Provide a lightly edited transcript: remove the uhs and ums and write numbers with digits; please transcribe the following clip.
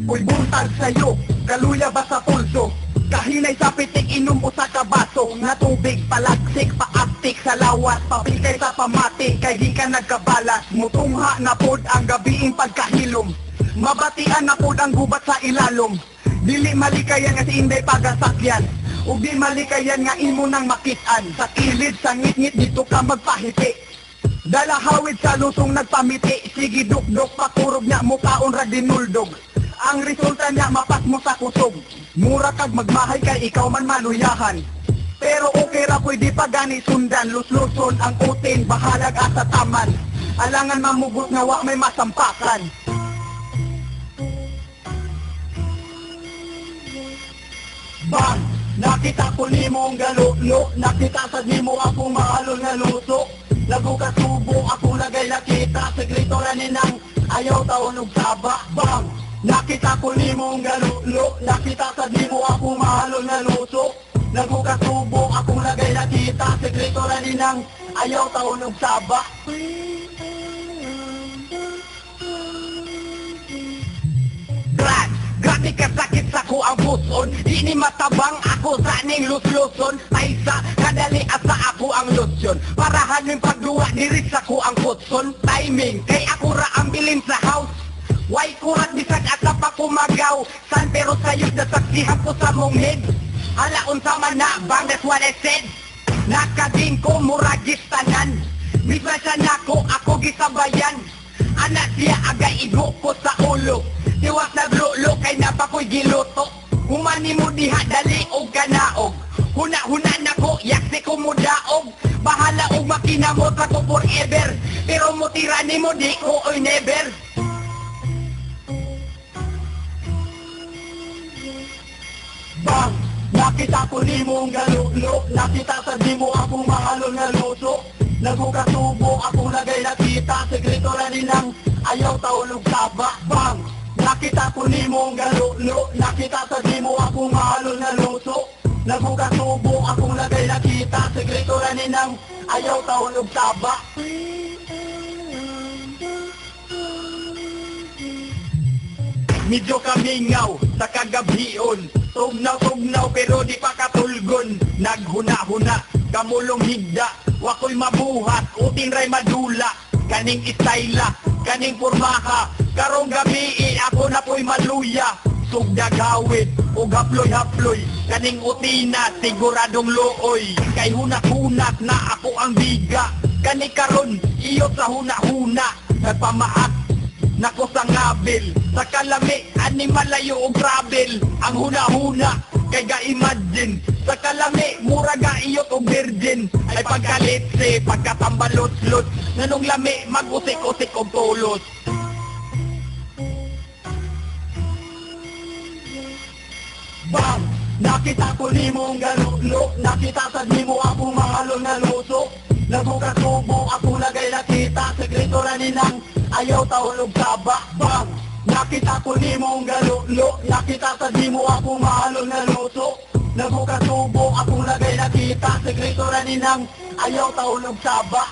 Uy buntag sa'yo, kaluya ba sa pulso? Kahinay sa pitik, inom o sa kabaso na tubig, palagsik, paaptik sa lawas, papikay sa pamati, kay di ka nagkabalas. Mutungha na pod ang gabiing pagkahilom, mabatian na pod ang gubat sa ilalom. Dili malikayan nga si Inday pagasakyan, ug di malikayan nga imo nang makitaan. Sa kilid, sa ngit-ngit, dito ka magpahiti. Dalahawid sa lusong nagpamiti, sige duk-duk, pakurog niya mukaon ra dinuldog. Ang resulta niya mapas mo sa kusog. Mura kag magmahay kay ikaw man maluyahan. Pero okay ra pwede pa gani sundan. Lusluson ang utin, bahalag asa taman. Alangan mamugot nga wa may masampakan. Bang! Nakita ko nimo ang galulo, nakita sa nimo akong mahalol nga luso. Lago ka subo, ako lagay nakita, sekreto ra ninang ayaw taon og saba. Bang! Nakita ko nimo ang galulo, nakita sa nimo akong mahalol nga luso. Lago ka subo, ako lagay nakita, sekreto ra ninang ayaw taon og saba. Grabe ka sakit sa ko ang puson, di ni matabang ako sa ning lusluson. Paisa, kadali asa ako ang lusyon, parahan ng pagduwa diri sa ko ang putson. Timing, kay ako ra ang bilin sa house. Why kurat bisag at pa kumagaw, san pero sayod na saksihan ko sa mong head. Halaon sa manabang, that's what I said. Nakadin ko muragis tanan, bisa siya nako ako gisabayan. Anak siya agay igo ko sa ulo, tiwas naglulo kay napakoy giluto. Humani mo diha dali og kanaog, huna-huna na ko yaksi ko mo daog. Bahala og makinamot ako forever, pero mo tirani mo di ko oy never. Bang! Nakita ko nimo ang galulo, nakita sa nimo akong mahalol nga luso. Lago ka subo, akong lagay nakita, sekreto ra ninang ayaw taulog saba. Bang! Nakita ko nimo ang galulo, nakita sa nimo akong mahalol nga luso. Lago ka subo, akong lagay nakita, sekreto ra ninang ayaw taulog saba. Medyo kamingaw sa kagabion, tugnaw-tugnaw pero di pa katulgon. Naghuna-huna, kamulong higda, wako'y mabuhat, utin ray madula. Kaning istayla, kaning pormaha, karong gabi ako na po'y maluya. Sugdag hawid, ug haploy-haploy, kaning utina, siguradong looy. Kay hunat-hunat na ako ang biga, kani karon iyot sa huna-huna. Nagpamaak nako sa ngabil, sa kalami, ani malayo og travel. Ang huna-huna, kay ga-imagine, sa kalami, mura ga iyot og virgin. Ay pagkalitse, pagkatambalot-lot, nanong lami, mag-usik-usik og tulos. Bang! Nakita ko nimo ang galulo, nakita sa nimo akong mahalol nga luso. Lago ka subo, ako lagay nakita, sekreto ra ninang ayaw taulog saba. Bang! Nakita ko nimo ang galulo, nakita sa nimo akong mahalol nga luso. Lago ka subo, akong lagay nakita, sekreto ra ninang ayaw taulog saba.